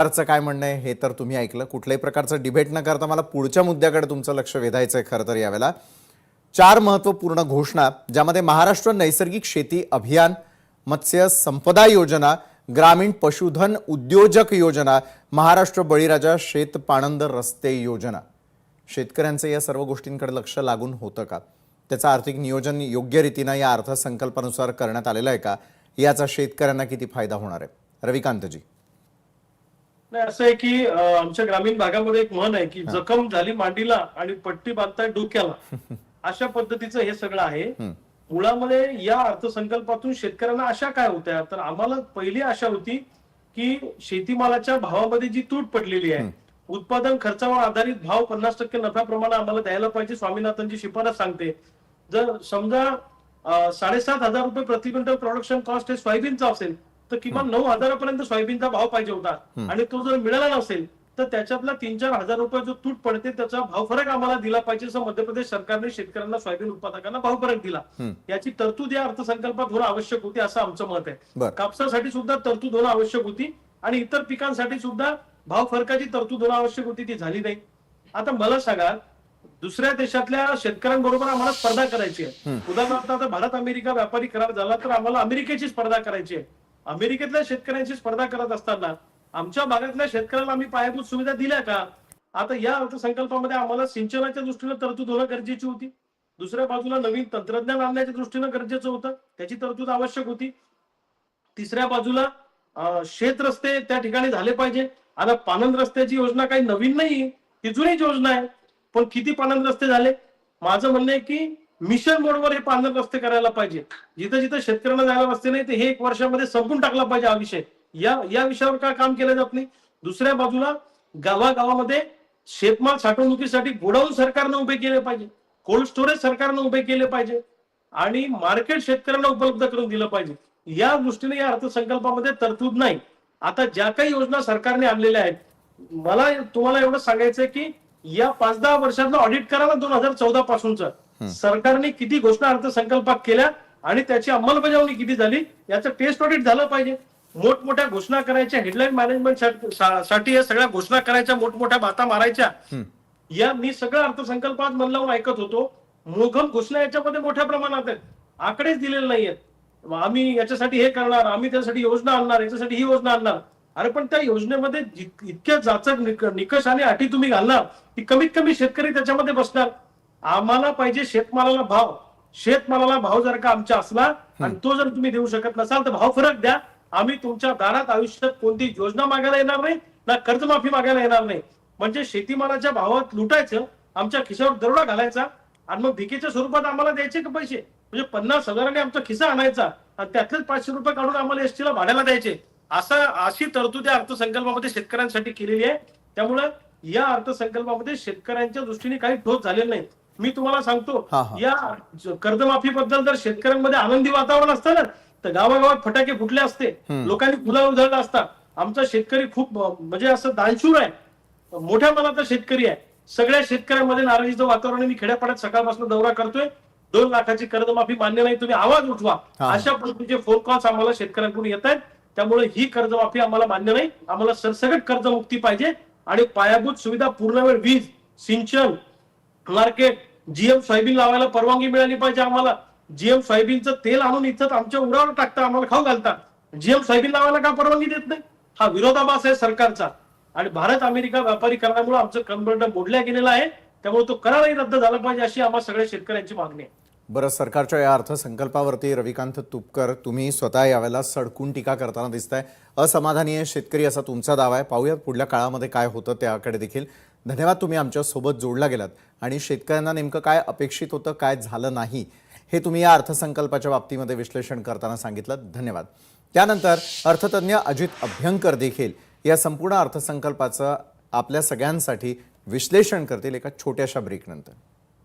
सरकारचं काय म्हणणं आहे हे तर तुम्ही ऐकलं। कुठल्याही प्रकारचं डिबेट न करता मला पुढच्या मुद्द्याकडे तुमचं लक्ष वेधायचं आहे। खरं तर यावेळेला 4 महत्त्वपूर्ण घोषणा, ज्यामध्ये महाराष्ट्र नैसर्गिक शेती अभियान, मत्स्य संपदा योजना, ग्रामीण पशुधन उद्योजक योजना, महाराष्ट्र बळीराजा शेत पाणंद रस्ते योजना। शेतकऱ्यांचं या सर्व गोष्टींकडे लक्ष लागून होतं का? त्याचं आर्थिक नियोजन योग्य रीतीने या अर्थसंकल्पानुसार करण्यात आलेलं आहे का? याचा शेतकऱ्यांना किती फायदा होणार आहे? रविकांतजी, नाही, असं आहे की आमच्या ग्रामीण भागामध्ये एक म्हण आहे की जखम झाली मांडीला आणि पट्टी बांधताय डोक्याला, अशा पद्धतीचं हे सगळं आहे। मुळामध्ये या अर्थसंकल्पातून शेतकऱ्यांना आशा काय होत्या, तर आम्हाला पहिली आशा होती की शेतीमालाच्या भावामध्ये जी तूट पडलेली आहे, उत्पादन खर्चावर आधारित भाव 50% नफ्याप्रमाणे आम्हाला द्यायला पाहिजे। स्वामीनाथनची शिफारस सांगते, जर समजा 7,500 रुपये प्रति क्विंटल प्रोडक्शन कॉस्ट हे सोयाबीनचा असेल तर किमान 9,000 पर्यंत सोयाबीनचा भाव पाहिजे होता, आणि तो जर मिळाला नसेल तर त्याच्यातला 3-4 हजार रुपये जो तूट पडते त्याचा भाव फरक आम्हाला दिला पाहिजे, असं मध्य प्रदेश सरकारने शेतकऱ्यांना, सोयाबीन उत्पादकांना भाव फरक दिला। याची तरतूद या अर्थसंकल्पात होणं आवश्यक होती, असं आमचं मत आहे। कापसासाठी सुद्धा तरतूद होणं आवश्यक होती आणि इतर पिकांसाठी सुद्धा भाव फरकाची तरतूद होणं आवश्यक होती, ती झाली नाही। आता मला सांगा, दुसऱ्या देशातल्या शेतकऱ्यांबरोबर आम्हाला स्पर्धा करायची आहे। उदाहरणार्थ आता भारत अमेरिका व्यापारी करार झाला तर आम्हाला अमेरिकेची स्पर्धा करायची आहे। अमेरिकेतल्या शेतकऱ्यांची स्पर्धा करत असताना आमच्या भागातल्या शेतकऱ्याला आम्ही पायाभूत सुविधा दिल्या का? आता या अर्थसंकल्पामध्ये आम्हाला सिंचनाच्या दृष्टीने तरतूद होणं गरजेची होती, दुसऱ्या बाजूला नवीन तंत्रज्ञान आणण्याच्या दृष्टीने गरजेचं होतं, त्याची तरतूद आवश्यक होती। तिसऱ्या बाजूला शेत रस्ते त्या ठिकाणी झाले पाहिजे। आता पाणंद रस्त्याची योजना काही नवीन नाही, ही जुनीच योजना आहे, पण किती पाणंद रस्ते झाले? माझं म्हणणं आहे की मिशन मोडवर हे पाणंद रस्ते करायला पाहिजे। जिथं जिथं शेतकऱ्यांना जायला रस्ते नाही, ते हे 1 वर्षामध्ये संपून टाकला पाहिजे हा विषय। या विषयावर काय काम केलं जात नाही। दुसऱ्या बाजूला गावागावामध्ये शेतमाल साठवणुकीसाठी गोडाऊन सरकारनं उभे केले पाहिजे, कोल्ड स्टोरेज सरकारनं उभे केले पाहिजे, आणि मार्केट शेतकऱ्यांना उपलब्ध करून दिलं पाहिजे। या दृष्टीने या अर्थसंकल्पामध्ये तरतूद नाही। आता ज्या काही योजना सरकारने आणलेल्या आहेत, मला तुम्हाला एवढं सांगायचंय की या 5-10 वर्षातलं ऑडिट करा ना, 2014 पासूनचं सरकारने किती घोषणा अर्थसंकल्पात केल्या आणि त्याची अंमलबजावणी किती झाली, याचं टेस्ट ऑडिट झालं पाहिजे। मोठमोठ्या घोषणा करायच्या, हेडलाईन मॅनेजमेंट साठी या सगळ्या घोषणा करायच्या, मोठमोठ्या बाता मारायच्या, या मी सगळं अर्थसंकल्पात मन लावून ऐकत होतो। मोघम घोषणा याच्यामध्ये मोठ्या प्रमाणात आहेत, आकडेच दिलेले नाहीयेत। आम्ही याच्यासाठी हे करणार, आम्ही त्यासाठी योजना आणणार, याच्यासाठी ही योजना आणणार। अरे पण त्या योजनेमध्ये इतक्या जाचक निकष आणि अटी तुम्ही घालणार की कमीत कमी शेतकरी त्याच्यामध्ये बसणार। आम्हाला पाहिजे शेतमालाला भाव, शेतमालाला भाव जर का आमचा असला आणि तो जर तुम्ही देऊ शकत नसाल तर भाव फरक द्या। आम्ही तुमच्या दारात आयुष्यात कोणती योजना मागायला येणार नाही, ना कर्जमाफी मागायला येणार नाही। म्हणजे शेतीमालाच्या भावात लुटायचं, आमच्या खिशावर दरोडा घालायचा आणि मग भिकेच्या स्वरूपात आम्हाला द्यायचे का पैसे? म्हणजे 50,000ने आमचा खिसा आणायचा आणि त्यातलेच 500 रुपये काढून आम्हाला एसटीला भाड्याला द्यायचे। अशी तरतूद या अर्थसंकल्पामध्ये शेतकऱ्यांसाठी केलेली आहे। त्यामुळे या अर्थसंकल्पामध्ये शेतकऱ्यांच्या दृष्टीने काही ठोस झालेलं नाही। मी तुम्हाला सांगतो, या कर्जमाफीबद्दल जर शेतकऱ्यांमध्ये आनंदी वातावरण असतं ना, तर गावागावात फटाके फुटले असते, लोकांनी फुला उधळला असता। आमचा शेतकरी खूप म्हणजे असं दानशूर आहे, मोठ्या मनाचा शेतकरी आहे। सगळ्या शेतकऱ्यांमध्ये नाराजीचं वातावरण। मी खेड्यापाड्यात सकाळपासून दौरा करतोय, 2 लाखाची कर्जमाफी मान्य नाही, तुम्ही आवाज उठवा, अशा पद्धतीचे फोन कॉल्स आम्हाला शेतकऱ्यांकडून येत आहेत। त्यामुळे ही कर्जमाफी आम्हाला मान्य नाही, आम्हाला सरसकट कर्जमुक्ती पाहिजे आणि पायाभूत सुविधा, पूर्ण वेळ वीज, सिंचन, मार्केट, जीएम सोयाबीन लावायला परवानगी मिळाली पाहिजे आम्हाला। जीएम सोयाबीनचं तेल आणून इथं आमच्या उरावर टाकता, आम्हाला खाऊ घालता, जीएम सोयाबीन लावायला का परवानगी देत नाही? हा विरोधाभास आहे सरकारचा, आणि भारत अमेरिका व्यापारी करारामुळे आमचं कंबरड मोडल्या गेलेला आहे। त्यामुळे तो करारही रद्द झाला पाहिजे, अशी आम्हा सगळ्या शेतकऱ्यांची मागणी आहे। बरं, सरकारच्या या अर्थसंकल्पावरती रविकांत तुपकर, तुम्ही स्वतः यावेळेला सडकून टीका करताना दिसताय। असमाधानी आहे शेतकरी असा तुमचा दावा आहे। पाहूयात पुढल्या काळामध्ये काय होतं त्याकडे देखील। धन्यवाद, तुम्ही आमच्या सोबत जोडला गेलात आणि शेतकऱ्यांना नेमकं काय अपेक्षित होतं, काय झालं नाही, हे तुम्ही या अर्थसंकल्पाच्या बाबतीमध्ये विश्लेषण करताना सांगितलं। धन्यवाद। त्यानंतर अर्थतज्ञ अजित अभ्यंकर देखील या संपूर्ण अर्थसंकल्पाचं आपल्या सगळ्यांसाठी विश्लेषण करतील एका छोट्याशा ब्रेकनंतर।